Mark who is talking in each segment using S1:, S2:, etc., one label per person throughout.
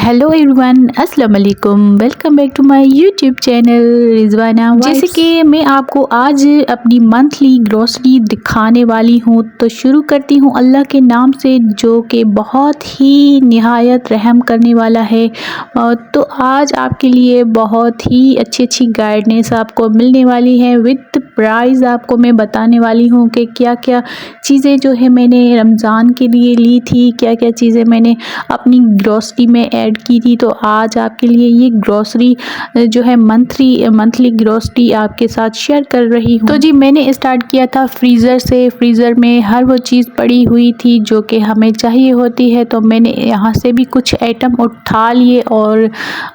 S1: Hello everyone, अस्सलाम वालेकुम। Welcome back to my YouTube channel Rizwana. जैसे कि मैं आपको आज अपनी मंथली ग्रोसरी दिखाने वाली हूँ, तो शुरू करती हूँ अल्लाह के नाम से जो कि बहुत ही निहायत रहम करने वाला है। तो आज आपके लिए बहुत ही अच्छी अच्छी गाइडेंस आपको मिलने वाली है। विद प्राइस आपको मैं बताने वाली हूँ कि क्या क्या चीज़ें जो है मैंने रमज़ान के लिए ली थी, क्या क्या चीज़ें मैंने अपनी ग्रोसरी में ऐड की थी। तो आज आपके लिए ये ग्रोसरी जो है मंथली ग्रोसरी आपके साथ शेयर कर रही हूँ। तो जी मैंने स्टार्ट किया था फ्रीज़र से। फ्रीज़र में हर वो चीज़ पड़ी हुई थी जो कि हमें चाहिए होती है, तो मैंने यहाँ से भी कुछ आइटम उठा लिए। और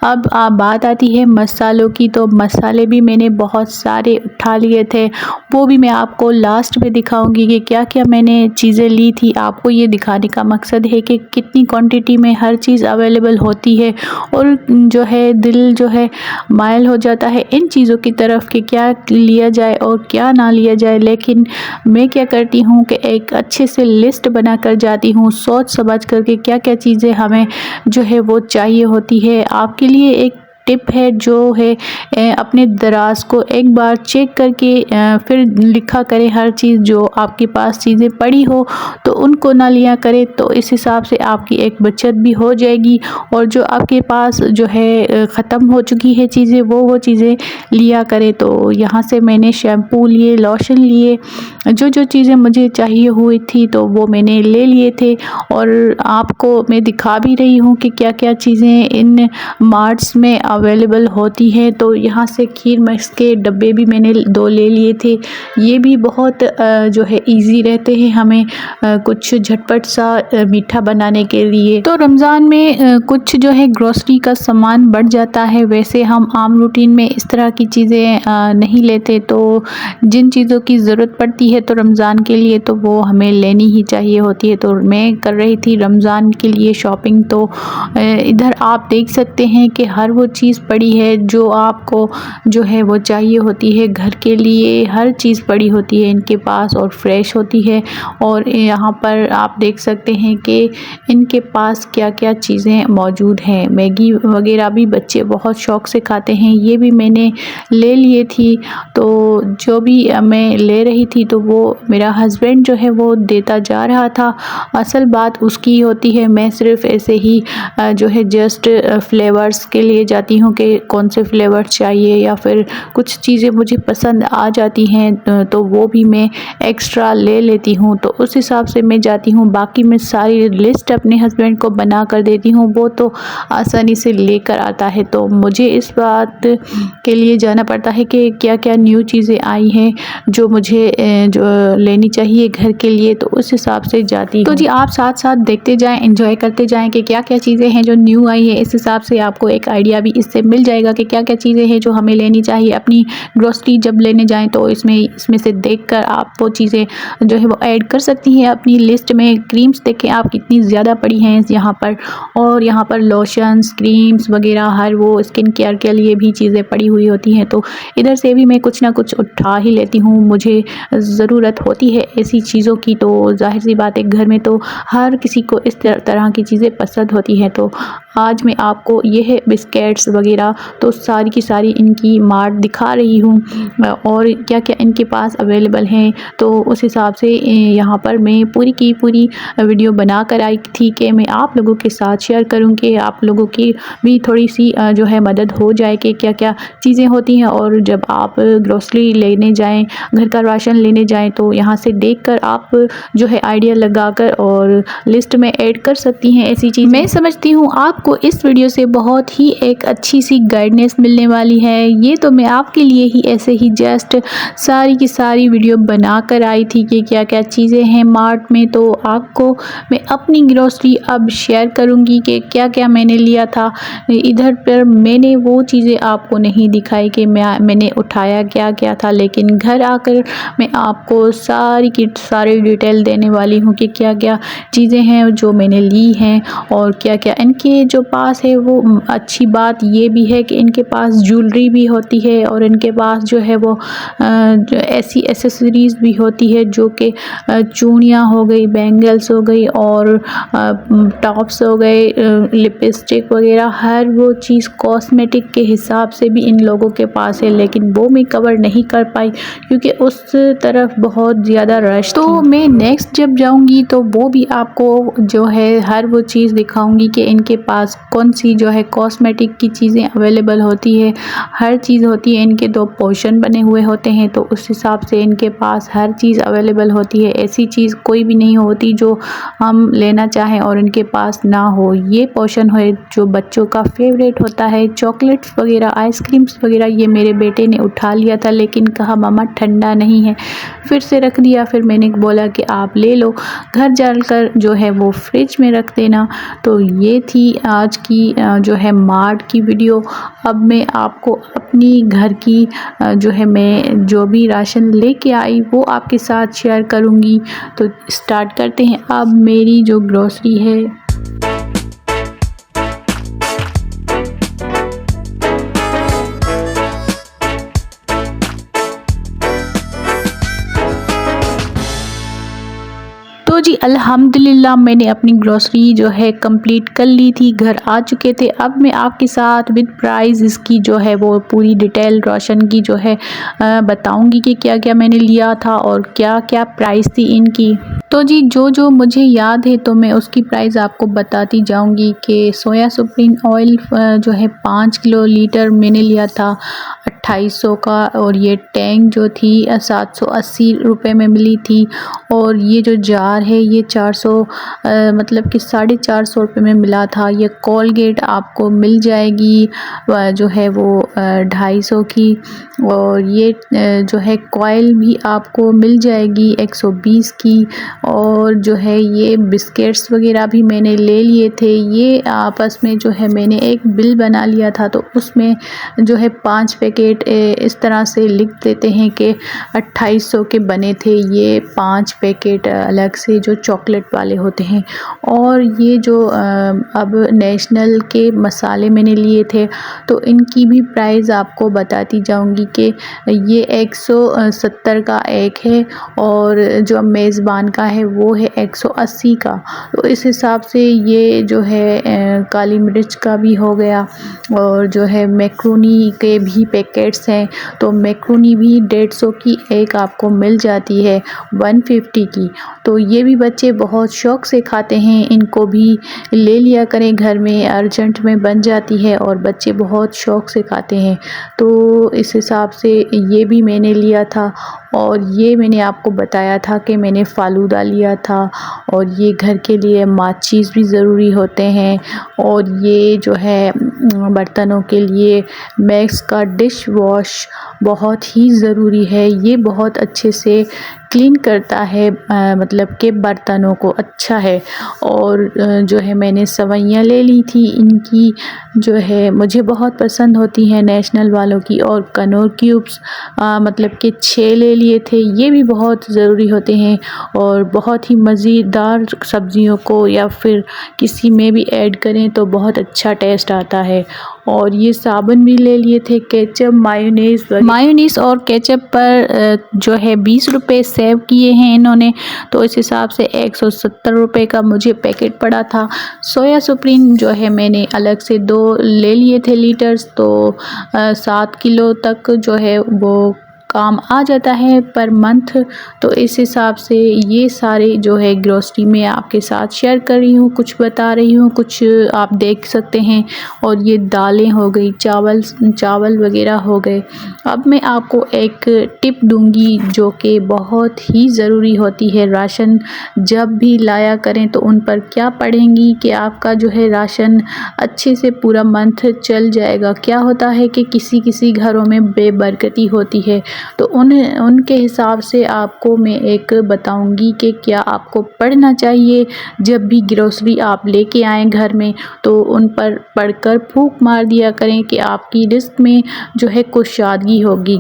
S1: अब बात आती है मसालों की, तो मसाले भी मैंने बहुत सारे उठा लिए थे, वो भी मैं आपको लास्ट में दिखाऊंगी कि क्या क्या मैंने चीज़ें ली थी। आपको ये दिखाने का मकसद है कि कितनी क्वांटिटी में हर चीज़ अवेलेबल होती है, और जो है दिल जो है मायल हो जाता है इन चीज़ों की तरफ कि क्या लिया जाए और क्या ना लिया जाए। लेकिन मैं क्या करती हूँ कि एक अच्छे से लिस्ट बना कर जाती हूँ, सोच समझ कर के क्या क्या चीज़ें हमें जो है वो चाहिए होती है। आपके लिए एक टिप है जो है अपने दराज को एक बार चेक करके फिर लिखा करें हर चीज़। जो आपके पास चीज़ें पड़ी हो तो उनको ना लिया करें, तो इस हिसाब से आपकी एक बचत भी हो जाएगी। और जो आपके पास जो है ख़त्म हो चुकी है चीज़ें, वो चीज़ें लिया करें। तो यहाँ से मैंने शैम्पू लिए, लोशन लिए, जो चीज़ें मुझे चाहिए हुई थी तो वो मैंने ले लिए थे। और आपको मैं दिखा भी रही हूँ कि क्या क्या चीज़ें इन मार्ट्स में अवेलेबल होती हैं। तो यहाँ से खीर मिक्स के डब्बे भी मैंने 2 ले लिए थे। ये भी बहुत जो है इजी रहते हैं हमें कुछ झटपट सा मीठा बनाने के लिए। तो रमज़ान में कुछ जो है ग्रोसरी का सामान बढ़ जाता है। वैसे हम आम रूटीन में इस तरह की चीज़ें नहीं लेते, तो जिन चीज़ों की ज़रूरत पड़ती है तो रमज़ान के लिए तो वो हमें लेनी ही चाहिए होती है। तो मैं कर रही थी रमज़ान के लिए शॉपिंग। तो इधर आप देख सकते हैं कि हर वो चीज़ पड़ी है जो आपको जो है वो चाहिए होती है। घर के लिए हर चीज़ पड़ी होती है इनके पास और फ्रेश होती है। और यहाँ पर आप देख सकते हैं कि इनके पास क्या क्या चीज़ें मौजूद हैं। मैगी वगैरह भी बच्चे बहुत शौक़ से खाते हैं, ये भी मैंने ले लिए थी। तो जो भी मैं ले रही थी तो वो मेरा हस्बैंड जो है वो देता जा रहा था। असल बात उसकी होती है, मैं सिर्फ ऐसे ही जो है जस्ट फ्लेवर्स के लिए जाती हूँ कि कौन से फ्लेवर्स चाहिए, या फिर कुछ चीज़ें मुझे पसंद आ जाती हैं तो वो भी मैं एक्स्ट्रा ले लेती हूँ। तो उस हिसाब से मैं जाती हूँ। बाकी मैं सारी लिस्ट अपने हस्बैंड को बना कर देती हूँ, वो तो आसानी से लेकर आता है। तो मुझे इस बात के लिए जाना पड़ता है कि क्या क्या न्यू चीज़ें आई हैं जो मुझे जो लेनी चाहिए घर के लिए, तो उस हिसाब से जाती हूँ। तो जी आप साथ साथ देखते जाएं, एंजॉय करते जाएं कि क्या क्या चीज़ें हैं जो न्यू आई है। इस हिसाब से आपको एक आइडिया भी इससे मिल जाएगा कि क्या क्या चीज़ें हैं जो हमें लेनी चाहिए। अपनी ग्रोसरी जब लेने जाएं तो इसमें से देखकर आप वो चीज़ें जो है वो ऐड कर सकती हैं अपनी लिस्ट में। क्रीम्स देखें आप कितनी ज़्यादा पड़ी हैं यहाँ पर, और यहाँ पर लोशंस, क्रीम्स वगैरह हर वो स्किन केयर के लिए भी चीज़ें पड़ी हुई होती हैं। तो इधर से भी मैं कुछ ना कुछ उठा ही लेती हूँ, मुझे ज़रूरत होती है ऐसी चीज़ों की। तो जाहिर सी बात है घर में तो हर किसी को इस तरह की चीज़ें पसंद होती हैं। तो आज मैं आपको ये है बिस्किट्स वगैरह तो सारी की सारी इनकी मार्ट दिखा रही हूँ और क्या क्या इनके पास अवेलेबल हैं। तो उस हिसाब से यहाँ पर मैं पूरी की पूरी वीडियो बना कर आई थी कि मैं आप लोगों के साथ शेयर करूँ कि आप लोगों की भी थोड़ी सी जो है मदद हो जाए कि क्या क्या चीज़ें होती हैं। और जब आप ग्रोसरी लेने जाएं, घर का राशन लेने जाएं, तो यहाँ से देखकर आप जो है आइडिया लगाकर और लिस्ट में ऐड कर सकती हैं ऐसी चीज़। मैं समझती हूँ आपको इस वीडियो से बहुत ही एक अच्छी सी गाइडेंस मिलने वाली है। ये तो मैं आपके लिए ही ऐसे ही जस्ट सारी की सारी वीडियो बना कर आई थी कि क्या क्या चीज़ें हैं मार्ट में। तो आपको मैं अपनी ग्रोसरी अब शेयर करूँगी कि क्या क्या मैंने लिया था। इधर पर मैंने वो चीज़ें आपको नहीं दिखाई कि मैंने उठाया क्या क्या था, लेकिन घर आकर मैं आपको सारी की सारी डिटेल देने वाली हूँ कि क्या क्या चीज़ें हैं जो मैंने ली हैं और क्या क्या इनके जो पास है वो अच्छी बात ये भी है कि इनके पास ज्वेलरी भी होती है और इनके पास जो है वो जो ऐसी एसेसरीज़ भी होती है जो कि चूड़ियाँ हो गई, बैंगल्स हो गई और टॉप्स हो गए, लिपस्टिक वगैरह, हर वो चीज़ कॉस्मेटिक के हिसाब से भी इन लोगों के पास है, लेकिन वो मैं कवर नहीं कर पाई क्योंकि उस तरफ बहुत ज़्यादा रश। तो मैं नेक्स्ट जब जाऊंगी तो वो भी आपको जो है हर वो चीज़ दिखाऊंगी कि इनके पास कौन सी जो है कॉस्मेटिक की चीज़ें अवेलेबल होती है। हर चीज़ होती है, इनके 2 पोर्शन बने हुए होते हैं तो उस हिसाब से इनके पास हर चीज़ अवेलेबल होती है। ऐसी चीज़ कोई भी नहीं होती जो हम लेना चाहें और इनके पास ना हो। ये पोर्शन है जो बच्चों का फेवरेट होता है, चॉकलेट्स वगैरह, आइसक्रीम्स वगैरह। ये मेरे बेटे ने उठा लिया था लेकिन कहा मम्मा ठंडा नहीं है, फिर से रख दिया। फिर मैंने बोला कि आप ले लो, घर जाकर जो है वो फ्रिज में रख देना। तो ये थी आज की जो है मार्ट की वीडियो। अब मैं आपको अपनी घर की जो है मैं जो भी राशन लेके आई वो आपके साथ शेयर करूँगी। तो स्टार्ट करते हैं। अब मेरी जो ग्रोसरी है तो जी अल्हम्दुलिल्लाह मैंने अपनी ग्रोसरी जो है कंप्लीट कर ली थी, घर आ चुके थे। अब मैं आपके साथ विद प्राइस इसकी जो है वो पूरी डिटेल राशन की जो है बताऊंगी कि क्या क्या मैंने लिया था और क्या क्या प्राइस थी इनकी। तो जी जो मुझे याद है तो मैं उसकी प्राइस आपको बताती जाऊंगी कि सोया सुप्रीम ऑयल जो है 5 किलो लीटर मैंने लिया था 2800 का, और ये टैंक जो थी 780 रुपये में मिली थी। और ये जो जार है ये 400 मतलब कि 450 रुपये में मिला था। ये कोलगेट आपको मिल जाएगी जो है वो 250 की, और ये जो है कॉइल भी आपको मिल जाएगी 120 की। और जो है ये बिस्किट्स वगैरह भी मैंने ले लिए थे। ये आपस में जो है मैंने एक बिल बना लिया था तो उसमें जो है 5 पैकेट इस तरह से लिख देते हैं कि 2800 के बने थे। ये 5 पैकेट अलग से जो चॉकलेट वाले होते हैं। और ये जो अब नेशनल के मसाले मैंने लिए थे तो इनकी भी प्राइस आपको बताती जाऊंगी कि ये 170 का एक है और जो मेज़बान का है वो है 180 का। तो इस हिसाब से ये जो है काली मिर्च का भी हो गया। और जो है मैक्रोनी के भी पैकेट्स हैं तो मैक्रोनी भी 150 की एक आपको मिल जाती है 150 की। तो ये भी बच्चे बहुत शौक़ से खाते हैं, इनको भी ले लिया करें, घर में अर्जेंट में बन जाती है और बच्चे बहुत शौक़ से खाते हैं। तो इस हिसाब से ये भी मैंने लिया था। और ये मैंने आपको बताया था कि मैंने फ़ालूदा लिया था। और ये घर के लिए माचीज़ भी ज़रूरी होते हैं। और ये जो है बर्तनों के लिए मैक्स का डिश वॉश बहुत ही ज़रूरी है। ये बहुत अच्छे से क्लीन करता है, मतलब कि बर्तनों को अच्छा है। और जो है मैंने सवैयाँ ले ली थी, इनकी जो है मुझे बहुत पसंद होती हैं नेशनल वालों की। और कनौर क्यूब्स मतलब कि 6 ले लिए थे, ये भी बहुत ज़रूरी होते हैं और बहुत ही मज़ेदार सब्ज़ियों को या फिर किसी में भी ऐड करें तो बहुत अच्छा टेस्ट आता है। और ये साबुन भी ले लिए थे, केचप, मायोनीज़ और केचप पर जो है 20 रुपये सेव किए हैं इन्होंने। तो इस हिसाब से 170 रुपये का मुझे पैकेट पड़ा था। सोया सुप्रीम जो है मैंने अलग से 2 ले लिए थे लीटर्स, तो 7 किलो तक जो है वो काम आ जाता है पर मंथ। तो इस हिसाब से ये सारे जो है ग्रोसरी में आपके साथ शेयर कर रही हूँ, कुछ बता रही हूँ, कुछ आप देख सकते हैं। और ये दालें हो गई, चावल वगैरह हो गए। अब मैं आपको एक टिप दूंगी जो कि बहुत ही ज़रूरी होती है। राशन जब भी लाया करें तो उन पर क्या पढ़ेंगी कि आपका जो है राशन अच्छे से पूरा मंथ चल जाएगा। क्या होता है कि किसी घरों में बेबरकती होती है, तो उनके हिसाब से आपको मैं एक बताऊंगी कि क्या आपको पढ़ना चाहिए। जब भी ग्रोसरी आप लेके आएँ घर में तो उन पर पढ़कर फूंक मार दिया करें कि आपकी रिस्क में जो है कुशादगी होगी।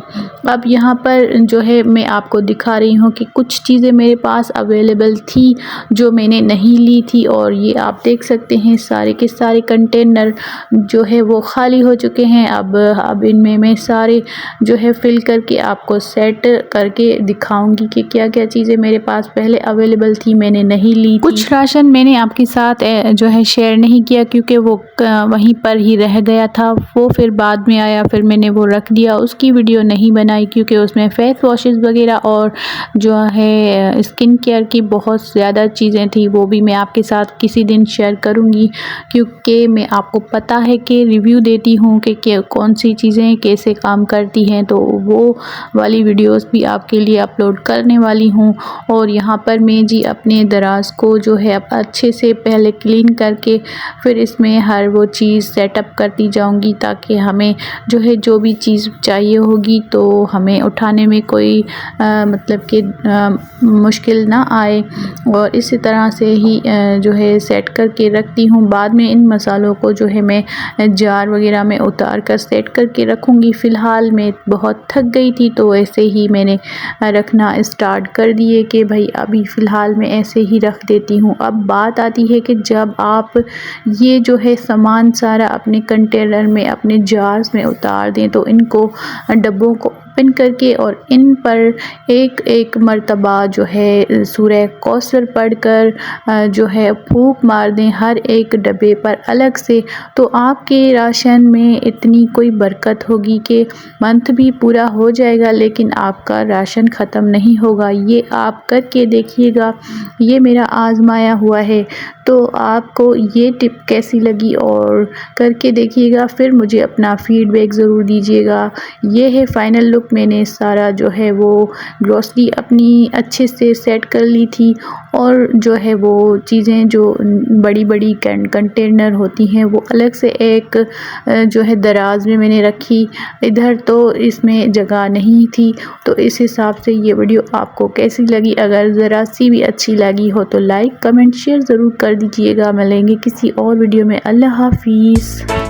S1: अब यहाँ पर जो है मैं आपको दिखा रही हूँ कि कुछ चीज़ें मेरे पास अवेलेबल थी जो मैंने नहीं ली थी, और ये आप देख सकते हैं सारे के सारे कंटेनर जो है वो खाली हो चुके हैं। अब इनमें मैं सारे जो है फिल करके आपको सेट करके दिखाऊंगी कि क्या क्या चीज़ें मेरे पास पहले अवेलेबल थी मैंने नहीं ली। कुछ राशन मैंने आपके साथ जो है शेयर नहीं किया क्योंकि वो वहीं पर ही रह गया था, वो फिर बाद में आया, फिर मैंने वो रख दिया, उसकी वीडियो नहीं बनाई क्योंकि उसमें फेस वॉशेस वगैरह और जो है स्किन केयर की बहुत ज़्यादा चीज़ें थी, वो भी मैं आपके साथ किसी दिन शेयर करूँगी क्योंकि मैं आपको पता है कि रिव्यू देती हूँ कि कौन सी चीज़ें कैसे काम करती हैं, तो वो वाली वीडियोस भी आपके लिए अपलोड करने वाली हूँ। और यहाँ पर मैं जी अपने दराज को जो है अच्छे से पहले क्लीन करके फिर इसमें हर वो चीज़ सेटअप करती जाऊँगी ताकि हमें जो है जो भी चीज़ चाहिए होगी तो हमें उठाने में कोई मतलब कि मुश्किल ना आए। और इसी तरह से ही जो है सेट करके रखती हूँ। बाद में इन मसालों को जो है मैं जार वगैरह में उतार कर सेट करके रखूँगी। फ़िलहाल मैं बहुत थक गई थी तो ऐसे ही मैंने रखना स्टार्ट कर दिए कि भाई अभी फ़िलहाल मैं ऐसे ही रख देती हूँ। अब बात आती है कि जब आप ये जो है सामान सारा अपने कंटेनर में अपने जार्स में उतार दें तो इनको डब्बों को ओपन करके और इन पर एक एक मर्तबा जो है सूरह कौसर पढ़कर जो है फूंक मार दें हर एक डब्बे पर अलग से, तो आपके राशन में इतनी कोई बरकत होगी कि मंथ भी पूरा हो जाएगा लेकिन आपका राशन ख़त्म नहीं होगा। ये आप करके देखिएगा, ये मेरा आजमाया हुआ है। तो आपको ये टिप कैसी लगी और करके देखिएगा, फिर मुझे अपना फीडबैक ज़रूर दीजिएगा। ये है फाइनल लुक। मैंने सारा जो है वो ग्रोसरी अपनी अच्छे से सेट कर ली थी और जो है वो चीज़ें जो बड़ी बड़ी कंटेनर होती हैं वो अलग से एक जो है दराज में मैंने रखी, इधर तो इसमें जगह नहीं थी। तो इस हिसाब से ये वीडियो आपको कैसी लगी, अगर ज़रा सी भी अच्छी लगी हो तो लाइक कमेंट शेयर ज़रूर कर दीजिएगा। मिलेंगे किसी और वीडियो में। अल्लाह हाफिज़।